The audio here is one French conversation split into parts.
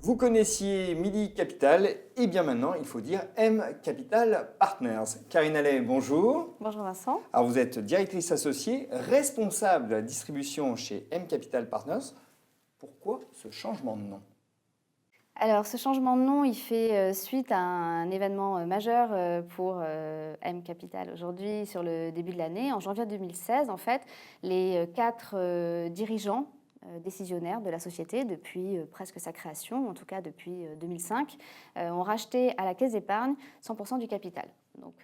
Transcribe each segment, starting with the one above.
Vous connaissiez Midi Capital, et bien maintenant, il faut dire M Capital Partners. Karine Allais, bonjour. Bonjour Vincent. Alors vous êtes directrice associée, responsable de la distribution chez M Capital Partners. Pourquoi ce changement de nom? Alors ce changement de nom, il fait suite à un événement majeur pour M Capital aujourd'hui sur le début de l'année. En janvier 2016, en fait, les quatre dirigeants décisionnaires de la société depuis presque sa création, en tout cas depuis 2005, ont racheté à la Caisse d'épargne 100% du capital. Donc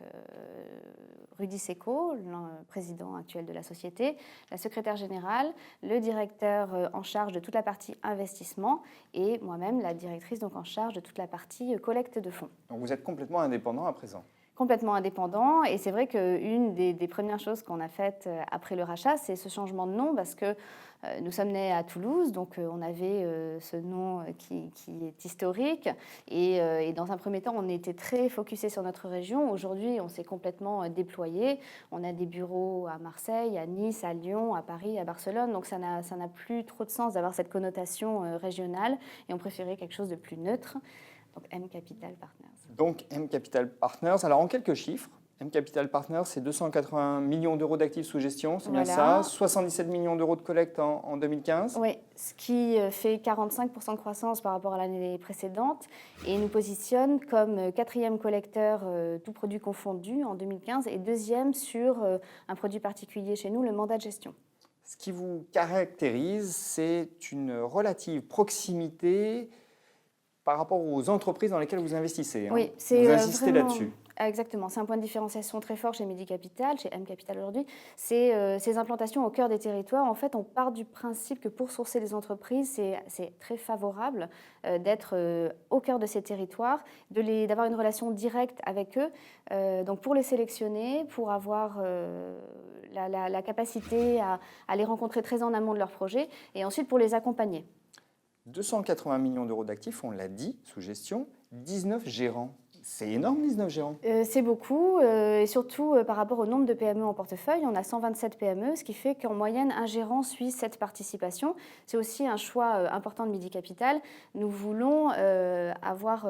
Rudy Seco, le président actuel de la société, la secrétaire générale, le directeur en charge de toute la partie investissement et moi-même la directrice donc en charge de toute la partie collecte de fonds. Donc vous êtes complètement indépendant à présent. Complètement indépendant, et c'est vrai qu'une des premières choses qu'on a faites après le rachat, c'est ce changement de nom, parce que nous sommes nés à Toulouse, donc on avait ce nom qui est historique, et dans un premier temps, on était très focusé sur notre région. Aujourd'hui, on s'est complètement déployé. On a des bureaux à Marseille, à Nice, à Lyon, à Paris, à Barcelone, donc ça n'a plus trop de sens d'avoir cette connotation régionale, et on préférait quelque chose de plus neutre. Donc M Capital Partners. Donc M Capital Partners, alors en quelques chiffres, M Capital Partners, c'est 280 millions d'euros d'actifs sous gestion, c'est bien ça, 77 millions d'euros de collecte en 2015. Oui, ce qui fait 45% de croissance par rapport à l'année précédente et nous positionne comme quatrième collecteur, tout produit confondu en 2015, et deuxième sur un produit particulier chez nous, le mandat de gestion. Ce qui vous caractérise, c'est une relative proximité par rapport aux entreprises dans lesquelles vous investissez. Oui, vous insistez là-dessus. Exactement, c'est un point de différenciation très fort chez Midi Capital, chez M Capital aujourd'hui. C'est ces implantations au cœur des territoires. En fait, on part du principe que pour sourcer des entreprises, c'est très favorable d'être au cœur de ces territoires, d'avoir une relation directe avec eux. Donc pour les sélectionner, pour avoir la capacité à les rencontrer très en amont de leur projet, et ensuite pour les accompagner. 280 millions d'euros d'actifs, on l'a dit, sous gestion, 19 gérants. C'est énorme, 19 gérants. C'est beaucoup, et surtout par rapport au nombre de PME en portefeuille. On a 127 PME, ce qui fait qu'en moyenne, un gérant suit 7 participations. C'est aussi un choix important de Midi Capital. Nous voulons avoir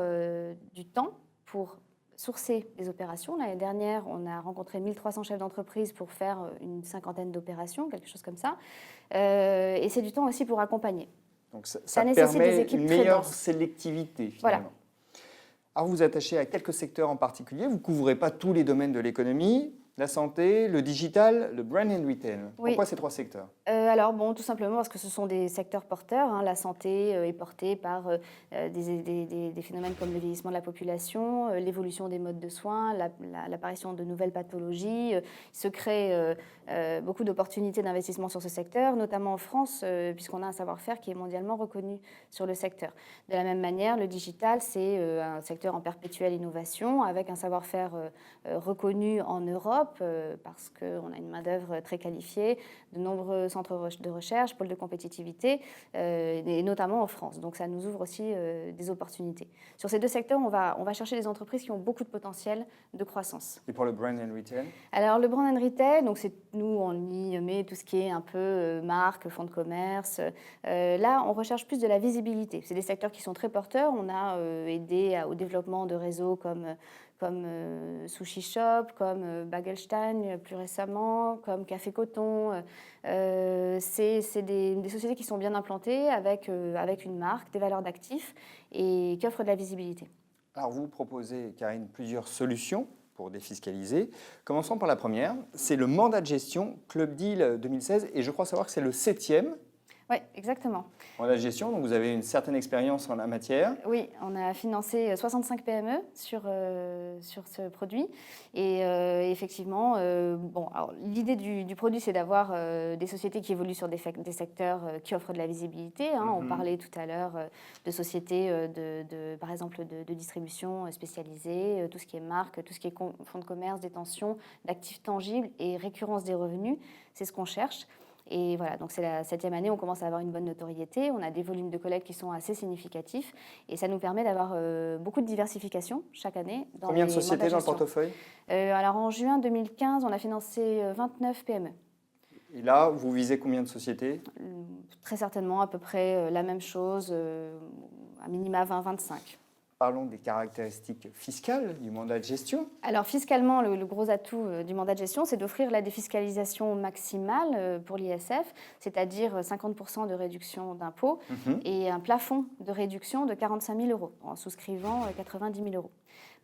du temps pour sourcer les opérations. L'année dernière, on a rencontré 1300 chefs d'entreprise pour faire une cinquantaine d'opérations, quelque chose comme ça. Et c'est du temps aussi pour accompagner. Donc ça nécessite permet des équipes une très meilleure denses. sélectivité, finalement. Voilà. Alors vous vous attachez à quelques secteurs en particulier, vous ne couvrez pas tous les domaines de l'économie, la santé, le digital, le brand and retail. Oui. Pourquoi ces trois secteurs? Alors bon, tout simplement parce que ce sont des secteurs porteurs. Hein. La santé est portée par des phénomènes comme le vieillissement de la population, l'évolution des modes de soins, l'apparition de nouvelles pathologies. Il se crée beaucoup d'opportunités d'investissement sur ce secteur, notamment en France, puisqu'on a un savoir-faire qui est mondialement reconnu sur le secteur. De la même manière, le digital, c'est un secteur en perpétuelle innovation, avec un savoir-faire reconnu en Europe, parce qu'on a une main-d'œuvre très qualifiée, de nombreux centres de recherche, pôles de compétitivité, et notamment en France. Donc ça nous ouvre aussi des opportunités. Sur ces deux secteurs, on va chercher des entreprises qui ont beaucoup de potentiel de croissance. Et pour le brand and retail? Alors le brand and retail, donc nous on y met tout ce qui est un peu marque, fonds de commerce. Là, on recherche plus de la visibilité. C'est des secteurs qui sont très porteurs. On a aidé au développement de réseaux comme Sushi Shop, comme Bagelstein plus récemment, comme Café Coton. C'est des sociétés qui sont bien implantées avec une marque, des valeurs d'actifs et qui offrent de la visibilité. Alors vous proposez, Karine, plusieurs solutions pour défiscaliser. Commençons par la première, c'est le mandat de gestion Club Deal 2016, et je crois savoir que c'est le 7e. Oui, exactement. Mandat de gestion, donc vous avez une certaine expérience en la matière. Oui, on a financé 65 PME sur ce produit. Et effectivement, l'idée du produit, c'est d'avoir des sociétés qui évoluent sur des secteurs qui offrent de la visibilité. Hein. On parlait tout à l'heure de sociétés, par exemple, de distribution spécialisée, tout ce qui est marque, tout ce qui est fonds de commerce, détention, d'actifs tangibles et récurrence des revenus. C'est ce qu'on cherche. Et voilà, donc c'est la 7e année, on commence à avoir une bonne notoriété, on a des volumes de collecte qui sont assez significatifs et ça nous permet d'avoir beaucoup de diversification chaque année. Combien de sociétés dans le portefeuille? Alors en juin 2015, on a financé 29 PME. Et là, vous visez combien de sociétés? Très certainement à peu près la même chose, à minima 20-25. Parlons des caractéristiques fiscales du mandat de gestion. Alors fiscalement, le gros atout du mandat de gestion, c'est d'offrir la défiscalisation maximale pour l'ISF, c'est-à-dire 50% de réduction d'impôts et un plafond de réduction de 45 000 euros en souscrivant 90 000 euros.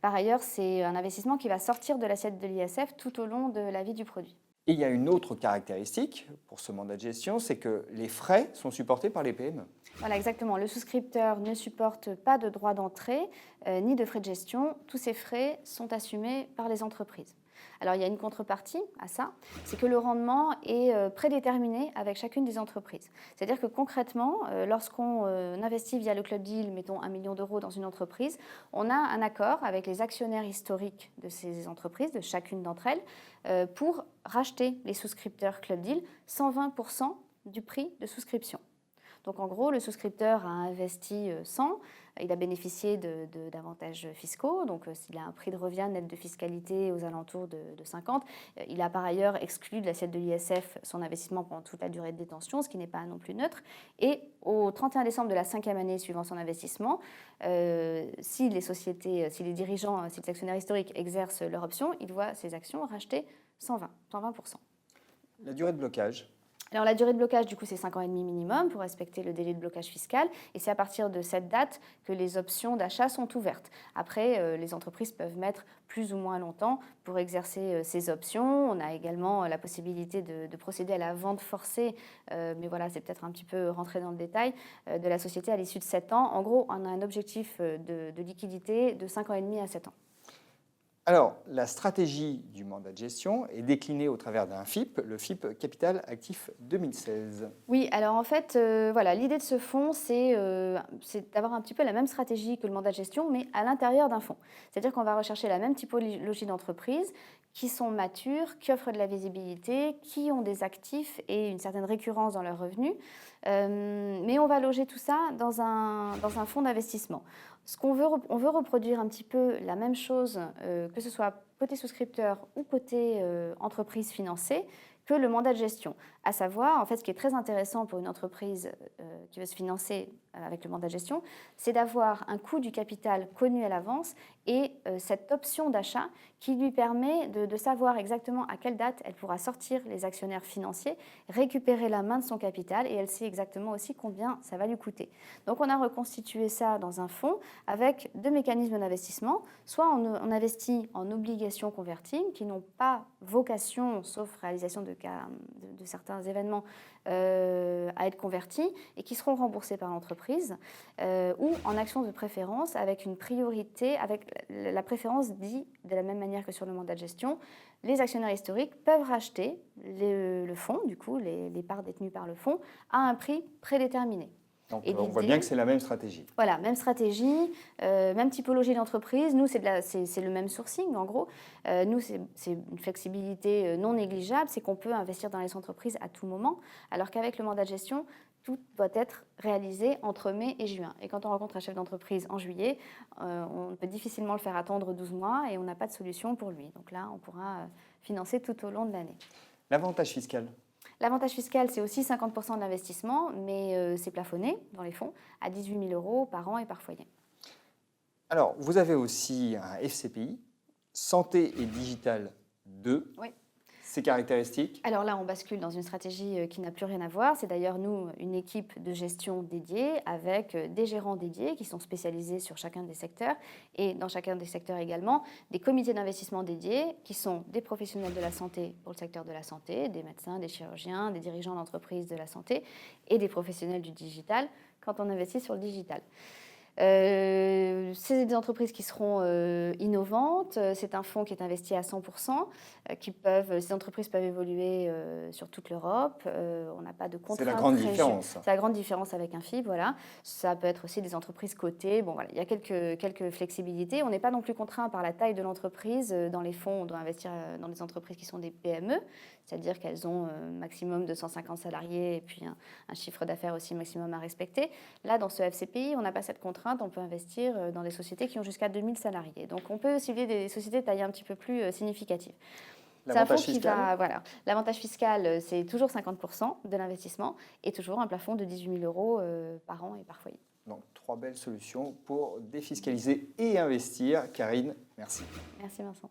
Par ailleurs, c'est un investissement qui va sortir de l'assiette de l'ISF tout au long de la vie du produit. Et il y a une autre caractéristique pour ce mandat de gestion, c'est que les frais sont supportés par les PME. Voilà, exactement. Le souscripteur ne supporte pas de droits d'entrée ni de frais de gestion. Tous ces frais sont assumés par les entreprises. Alors, il y a une contrepartie à ça, c'est que le rendement est prédéterminé avec chacune des entreprises. C'est-à-dire que concrètement, lorsqu'on investit via le Club Deal, mettons 1 million d'euros dans une entreprise, on a un accord avec les actionnaires historiques de ces entreprises, de chacune d'entre elles, pour racheter les souscripteurs Club Deal 120% du prix de souscription. Donc en gros, le souscripteur a investi 100, il a bénéficié d'avantages fiscaux, donc s'il a un prix de revient net de fiscalité aux alentours de 50, il a par ailleurs exclu de l'assiette de l'ISF son investissement pendant toute la durée de détention, ce qui n'est pas non plus neutre. Et au 31 décembre de la 5e année suivant son investissement, si les sociétés, si les dirigeants, si les actionnaires historiques exercent leur option, ils voient ces actions rachetées 120%. La durée de blocage. Alors la durée de blocage, du coup, c'est 5 ans et demi minimum pour respecter le délai de blocage fiscal. Et c'est à partir de cette date que les options d'achat sont ouvertes. Après, les entreprises peuvent mettre plus ou moins longtemps pour exercer ces options. On a également la possibilité de procéder à la vente forcée, mais voilà, c'est peut-être un petit peu rentrer dans le détail, de la société à l'issue de 7 ans. En gros, on a un objectif de liquidité de 5 ans et demi à 7 ans. Alors, la stratégie du mandat de gestion est déclinée au travers d'un FIP, le FIP Capital Actif 2016. Oui, alors en fait, voilà, l'idée de ce fonds, c'est d'avoir un petit peu la même stratégie que le mandat de gestion, mais à l'intérieur d'un fonds. C'est-à-dire qu'on va rechercher la même typologie d'entreprises qui sont matures, qui offrent de la visibilité, qui ont des actifs et une certaine récurrence dans leurs revenus. Mais on va loger tout ça dans un fonds d'investissement. On veut reproduire un petit peu la même chose, que ce soit côté souscripteur ou côté entreprise financée, que le mandat de gestion. À savoir, en fait, ce qui est très intéressant pour une entreprise qui veut se financer avec le mandat de gestion, c'est d'avoir un coût du capital connu à l'avance et cette option d'achat qui lui permet de savoir exactement à quelle date elle pourra sortir les actionnaires financiers, récupérer la main de son capital et elle sait exactement aussi combien ça va lui coûter. Donc on a reconstitué ça dans un fonds avec 2 mécanismes d'investissement. Soit on investit en obligations convertibles qui n'ont pas vocation, sauf réalisation de certains événements, à être convertis et qui seront remboursés par l'entreprise, ou en actions de préférence avec une priorité, avec la préférence dit de la même manière que sur le mandat de gestion. Les actionnaires historiques peuvent racheter le fonds, du coup les parts détenues par le fonds, à un prix prédéterminé. Donc on voit bien que c'est la même stratégie. Voilà, même stratégie, même typologie d'entreprise. Nous, c'est le même sourcing, en gros. Nous, c'est une flexibilité non négligeable, c'est qu'on peut investir dans les entreprises à tout moment, alors qu'avec le mandat de gestion, tout doit être réalisé entre mai et juin. Et quand on rencontre un chef d'entreprise en juillet, on peut difficilement le faire attendre 12 mois et on n'a pas de solution pour lui. Donc là, on pourra financer tout au long de l'année. L'avantage fiscal. L'avantage fiscal, c'est aussi 50% de l'investissement, mais c'est plafonné dans les fonds à 18 000 euros par an et par foyer. Alors, vous avez aussi un FCPI, Santé et Digital 2. Oui. Ses caractéristiques? Alors là, on bascule dans une stratégie qui n'a plus rien à voir. C'est d'ailleurs, nous, une équipe de gestion dédiée avec des gérants dédiés qui sont spécialisés sur chacun des secteurs et dans chacun des secteurs également, des comités d'investissement dédiés qui sont des professionnels de la santé pour le secteur de la santé, des médecins, des chirurgiens, des dirigeants d'entreprises de la santé et des professionnels du digital quand on investit sur le digital. C'est des entreprises qui seront innovantes. C'est un fonds qui est investi à 100%. Ces entreprises peuvent évoluer sur toute l'Europe. On n'a pas de contraintes. C'est la grande différence. C'est la grande différence avec un FIB, voilà. Ça peut être aussi des entreprises cotées. Bon, voilà, il y a quelques flexibilités. On n'est pas non plus contraint par la taille de l'entreprise. Dans les fonds, on doit investir dans des entreprises qui sont des PME, c'est-à-dire qu'elles ont maximum de 150 salariés et puis un chiffre d'affaires aussi maximum à respecter. Là, dans ce FCPI, on n'a pas cette contrainte. On peut investir dans des sociétés qui ont jusqu'à 2000 salariés. Donc, on peut cibler des sociétés de taille un petit peu plus significative. L'avantage fiscal. Voilà. L'avantage fiscal, c'est toujours 50% de l'investissement et toujours un plafond de 18 000 euros par an et par foyer. Donc, 3 belles solutions pour défiscaliser et investir. Karine, merci. Merci Vincent.